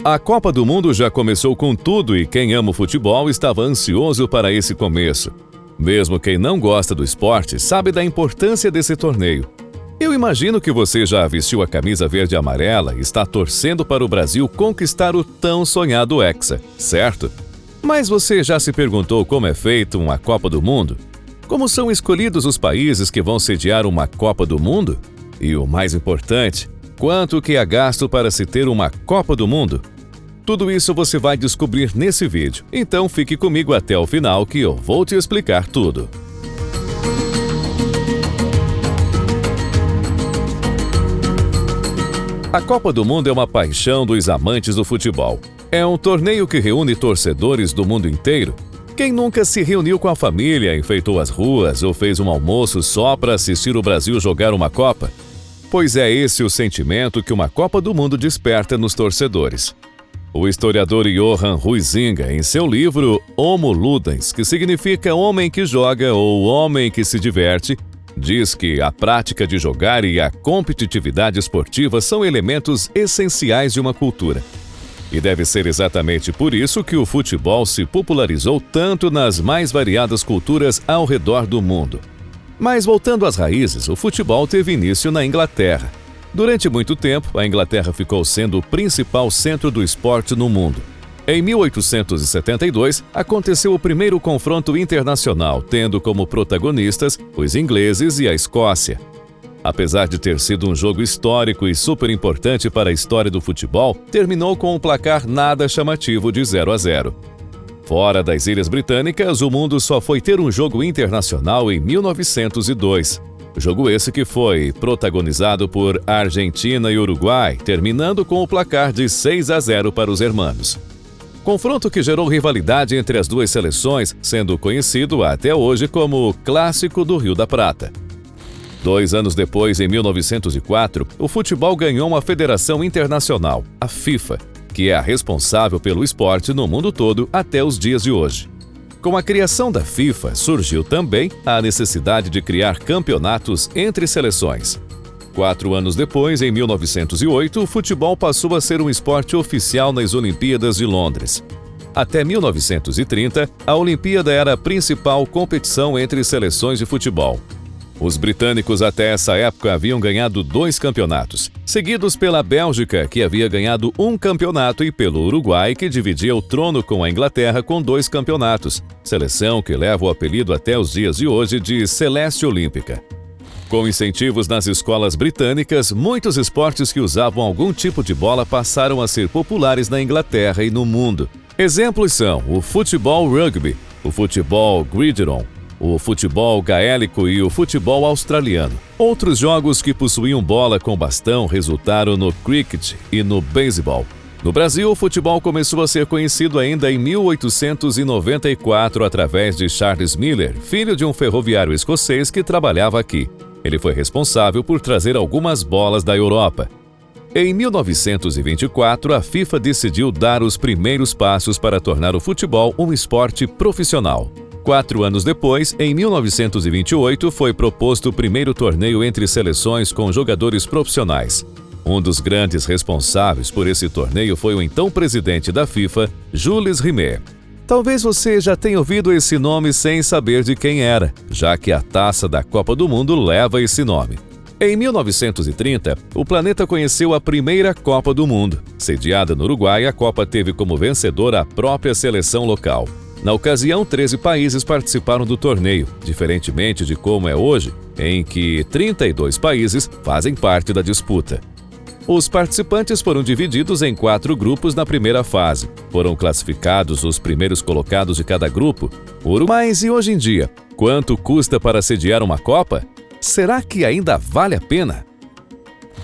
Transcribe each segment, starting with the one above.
A Copa do Mundo já começou com tudo e quem ama o futebol estava ansioso para esse começo. Mesmo quem não gosta do esporte sabe da importância desse torneio. Eu imagino que você já vestiu a camisa verde e amarela e está torcendo para o Brasil conquistar o tão sonhado Hexa, certo? Mas você já se perguntou como é feito uma Copa do Mundo? Como são escolhidos os países que vão sediar uma Copa do Mundo? E o mais importante, quanto que é gasto para se ter uma Copa do Mundo? Tudo isso você vai descobrir nesse vídeo, então fique comigo até o final que eu vou te explicar tudo. A Copa do Mundo é uma paixão dos amantes do futebol. É um torneio que reúne torcedores do mundo inteiro. Quem nunca se reuniu com a família, enfeitou as ruas ou fez um almoço só para assistir o Brasil jogar uma Copa? Pois é esse o sentimento que uma Copa do Mundo desperta nos torcedores. O historiador Johan Huizinga, em seu livro Homo Ludens, que significa homem que joga ou homem que se diverte, diz que a prática de jogar e a competitividade esportiva são elementos essenciais de uma cultura. E deve ser exatamente por isso que o futebol se popularizou tanto nas mais variadas culturas ao redor do mundo. Mas voltando às raízes, o futebol teve início na Inglaterra. Durante muito tempo, a Inglaterra ficou sendo o principal centro do esporte no mundo. Em 1872, aconteceu o primeiro confronto internacional, tendo como protagonistas os ingleses e a Escócia. Apesar de ter sido um jogo histórico e super importante para a história do futebol, terminou com um placar nada chamativo de 0-0. Fora das Ilhas Britânicas, o mundo só foi ter um jogo internacional em 1902. Jogo esse que foi protagonizado por Argentina e Uruguai, terminando com o placar de 6-0 para os hermanos. Confronto que gerou rivalidade entre as duas seleções, sendo conhecido até hoje como o Clássico do Rio da Prata. 2 anos depois, em 1904, o futebol ganhou uma federação internacional, a FIFA, que é a responsável pelo esporte no mundo todo até os dias de hoje. Com a criação da FIFA, surgiu também a necessidade de criar campeonatos entre seleções. 4 anos depois, em 1908, o futebol passou a ser um esporte oficial nas Olimpíadas de Londres. Até 1930, a Olimpíada era a principal competição entre seleções de futebol. Os britânicos até essa época haviam ganhado 2 campeonatos, seguidos pela Bélgica, que havia ganhado 1 campeonato, e pelo Uruguai, que dividia o trono com a Inglaterra com 2 campeonatos, seleção que leva o apelido até os dias de hoje de Celeste Olímpica. Com incentivos nas escolas britânicas, muitos esportes que usavam algum tipo de bola passaram a ser populares na Inglaterra e no mundo. Exemplos são o futebol rugby, o futebol gridiron, o futebol gaélico e o futebol australiano. Outros jogos que possuíam bola com bastão resultaram no cricket e no beisebol. No Brasil, o futebol começou a ser conhecido ainda em 1894 através de Charles Miller, filho de um ferroviário escocês que trabalhava aqui. Ele foi responsável por trazer algumas bolas da Europa. Em 1924, a FIFA decidiu dar os primeiros passos para tornar o futebol um esporte profissional. 4 anos depois, em 1928, foi proposto o primeiro torneio entre seleções com jogadores profissionais. Um dos grandes responsáveis por esse torneio foi o então presidente da FIFA, Jules Rimet. Talvez você já tenha ouvido esse nome sem saber de quem era, já que a taça da Copa do Mundo leva esse nome. Em 1930, o planeta conheceu a primeira Copa do Mundo. Sediada no Uruguai, a Copa teve como vencedora a própria seleção local. Na ocasião, 13 países participaram do torneio, diferentemente de como é hoje, em que 32 países fazem parte da disputa. Os participantes foram divididos em 4 grupos na primeira fase. Foram classificados os primeiros colocados de cada grupo. Mas e hoje em dia? Quanto custa para sediar uma Copa? Será que ainda vale a pena?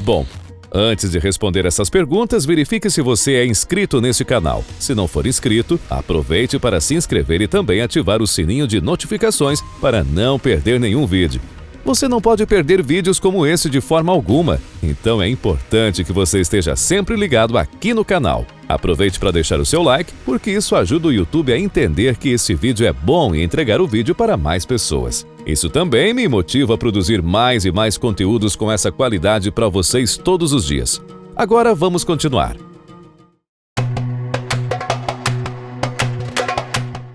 Bom, antes de responder essas perguntas, verifique se você é inscrito nesse canal. Se não for inscrito, aproveite para se inscrever e também ativar o sininho de notificações para não perder nenhum vídeo. Você não pode perder vídeos como esse de forma alguma, então é importante que você esteja sempre ligado aqui no canal. Aproveite para deixar o seu like, porque isso ajuda o YouTube a entender que esse vídeo é bom e entregar o vídeo para mais pessoas. Isso também me motiva a produzir mais e mais conteúdos com essa qualidade para vocês todos os dias. Agora vamos continuar.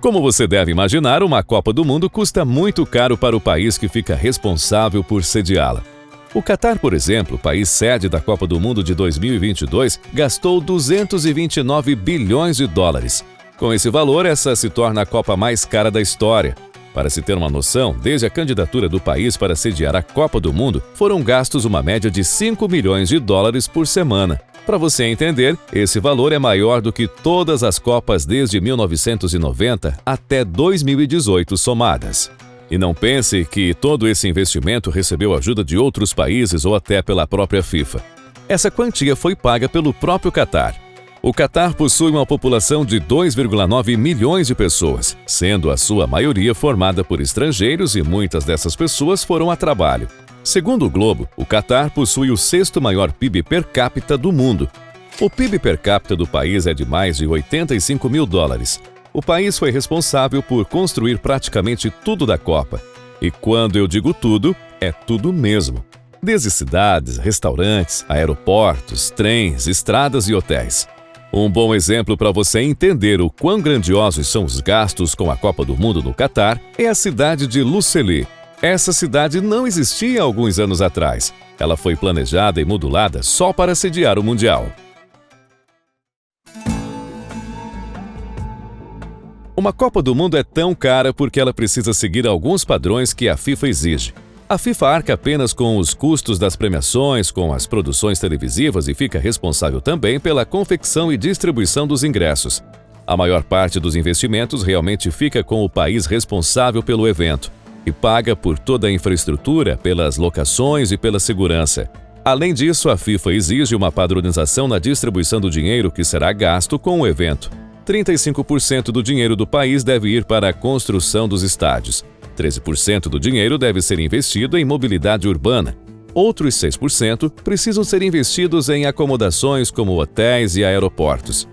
Como você deve imaginar, uma Copa do Mundo custa muito caro para o país que fica responsável por sediá-la. O Catar, por exemplo, país sede da Copa do Mundo de 2022, gastou 229 bilhões de dólares. Com esse valor, essa se torna a Copa mais cara da história. Para se ter uma noção, desde a candidatura do país para sediar a Copa do Mundo, foram gastos uma média de 5 milhões de dólares por semana. Para você entender, esse valor é maior do que todas as Copas desde 1990 até 2018 somadas. E não pense que todo esse investimento recebeu ajuda de outros países ou até pela própria FIFA. Essa quantia foi paga pelo próprio Catar. O Catar possui uma população de 2,9 milhões de pessoas, sendo a sua maioria formada por estrangeiros e muitas dessas pessoas foram a trabalho. Segundo o Globo, o Catar possui o sexto maior PIB per capita do mundo. O PIB per capita do país é de mais de 85 mil dólares. O país foi responsável por construir praticamente tudo da Copa. E quando eu digo tudo, é tudo mesmo. Desde cidades, restaurantes, aeroportos, trens, estradas e hotéis. Um bom exemplo para você entender o quão grandiosos são os gastos com a Copa do Mundo no Catar é a cidade de Lusail. Essa cidade não existia há alguns anos atrás. Ela foi planejada e modulada só para sediar o Mundial. Uma Copa do Mundo é tão cara porque ela precisa seguir alguns padrões que a FIFA exige. A FIFA arca apenas com os custos das premiações, com as produções televisivas e fica responsável também pela confecção e distribuição dos ingressos. A maior parte dos investimentos realmente fica com o país responsável pelo evento e paga por toda a infraestrutura, pelas locações e pela segurança. Além disso, a FIFA exige uma padronização na distribuição do dinheiro que será gasto com o evento. 35% do dinheiro do país deve ir para a construção dos estádios. 13% do dinheiro deve ser investido em mobilidade urbana. Outros 6% precisam ser investidos em acomodações como hotéis e aeroportos.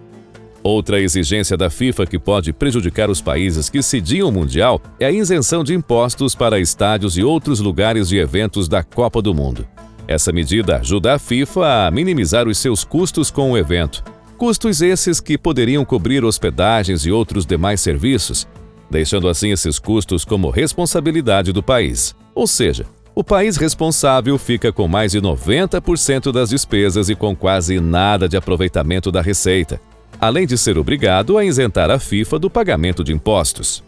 Outra exigência da FIFA que pode prejudicar os países que sediam o Mundial é a isenção de impostos para estádios e outros lugares de eventos da Copa do Mundo. Essa medida ajuda a FIFA a minimizar os seus custos com o evento. Custos esses que poderiam cobrir hospedagens e outros demais serviços, deixando assim esses custos como responsabilidade do país. Ou seja, o país responsável fica com mais de 90% das despesas e com quase nada de aproveitamento da receita, além de ser obrigado a isentar a FIFA do pagamento de impostos.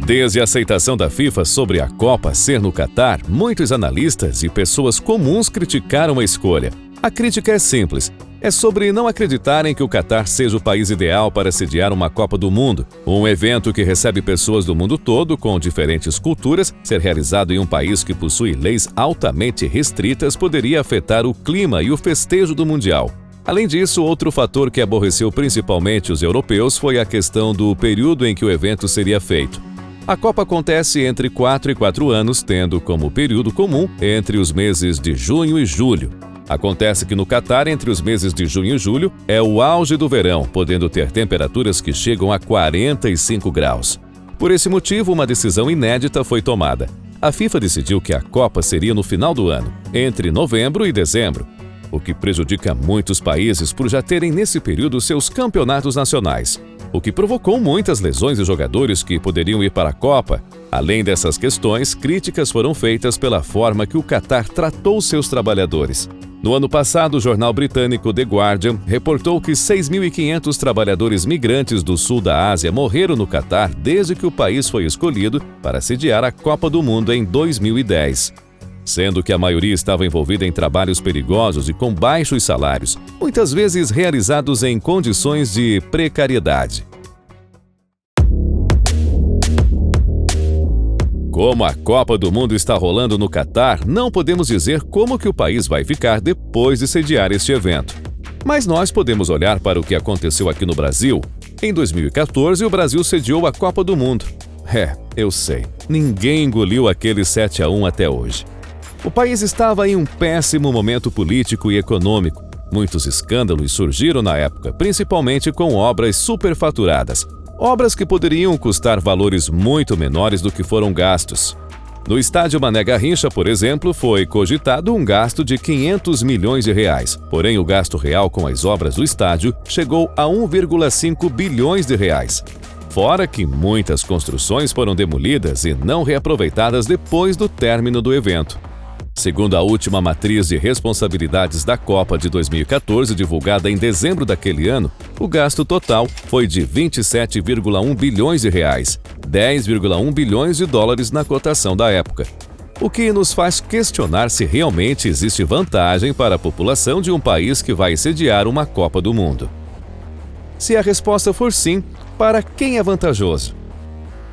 Desde a aceitação da FIFA sobre a Copa ser no Catar, muitos analistas e pessoas comuns criticaram a escolha. A crítica é simples. É sobre não acreditarem que o Catar seja o país ideal para sediar uma Copa do Mundo. Um evento que recebe pessoas do mundo todo com diferentes culturas, ser realizado em um país que possui leis altamente restritas poderia afetar o clima e o festejo do Mundial. Além disso, outro fator que aborreceu principalmente os europeus foi a questão do período em que o evento seria feito. A Copa acontece entre 4 e 4 anos, tendo como período comum entre os meses de junho e julho. Acontece que no Catar, entre os meses de junho e julho, é o auge do verão, podendo ter temperaturas que chegam a 45 graus. Por esse motivo, uma decisão inédita foi tomada. A FIFA decidiu que a Copa seria no final do ano, entre novembro e dezembro, o que prejudica muitos países por já terem nesse período seus campeonatos nacionais, o que provocou muitas lesões de jogadores que poderiam ir para a Copa. Além dessas questões, críticas foram feitas pela forma que o Catar tratou seus trabalhadores. No ano passado, o jornal britânico The Guardian reportou que 6.500 trabalhadores migrantes do sul da Ásia morreram no Catar desde que o país foi escolhido para sediar a Copa do Mundo em 2010. Sendo que a maioria estava envolvida em trabalhos perigosos e com baixos salários, muitas vezes realizados em condições de precariedade. Como a Copa do Mundo está rolando no Catar, não podemos dizer como que o país vai ficar depois de sediar este evento. Mas nós podemos olhar para o que aconteceu aqui no Brasil. Em 2014, o Brasil sediou a Copa do Mundo. Eu sei, ninguém engoliu aquele 7-1 até hoje. O país estava em um péssimo momento político e econômico. Muitos escândalos surgiram na época, principalmente com obras superfaturadas. Obras que poderiam custar valores muito menores do que foram gastos. No estádio Mané Garrincha, por exemplo, foi cogitado um gasto de 500 milhões de reais. Porém, o gasto real com as obras do estádio chegou a 1,5 bilhões de reais. Fora que muitas construções foram demolidas e não reaproveitadas depois do término do evento. Segundo a última matriz de responsabilidades da Copa de 2014, divulgada em dezembro daquele ano, o gasto total foi de 27,1 bilhões de reais, 10,1 bilhões de dólares na cotação da época. O que nos faz questionar se realmente existe vantagem para a população de um país que vai sediar uma Copa do Mundo. Se a resposta for sim, para quem é vantajoso?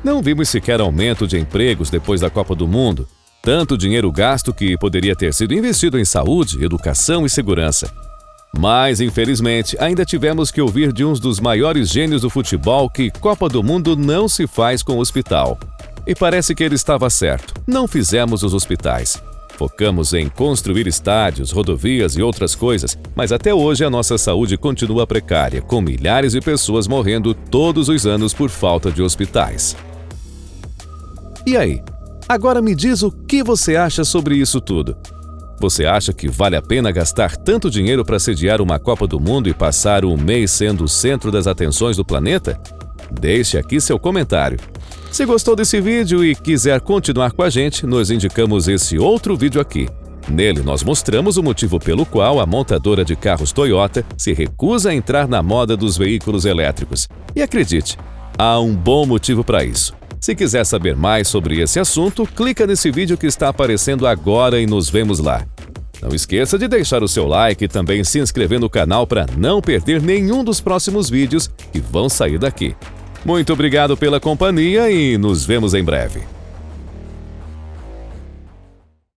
Não vimos sequer aumento de empregos depois da Copa do Mundo. Tanto dinheiro gasto que poderia ter sido investido em saúde, educação e segurança. Mas, infelizmente, ainda tivemos que ouvir de um dos maiores gênios do futebol que Copa do Mundo não se faz com hospital. E parece que ele estava certo. Não fizemos os hospitais. Focamos em construir estádios, rodovias e outras coisas, mas até hoje a nossa saúde continua precária, com milhares de pessoas morrendo todos os anos por falta de hospitais. E aí? Agora me diz o que você acha sobre isso tudo. Você acha que vale a pena gastar tanto dinheiro para sediar uma Copa do Mundo e passar um mês sendo o centro das atenções do planeta? Deixe aqui seu comentário. Se gostou desse vídeo e quiser continuar com a gente, nós indicamos esse outro vídeo aqui. Nele nós mostramos o motivo pelo qual a montadora de carros Toyota se recusa a entrar na moda dos veículos elétricos. E acredite, há um bom motivo para isso. Se quiser saber mais sobre esse assunto, clica nesse vídeo que está aparecendo agora e nos vemos lá. Não esqueça de deixar o seu like e também se inscrever no canal para não perder nenhum dos próximos vídeos que vão sair daqui. Muito obrigado pela companhia e nos vemos em breve.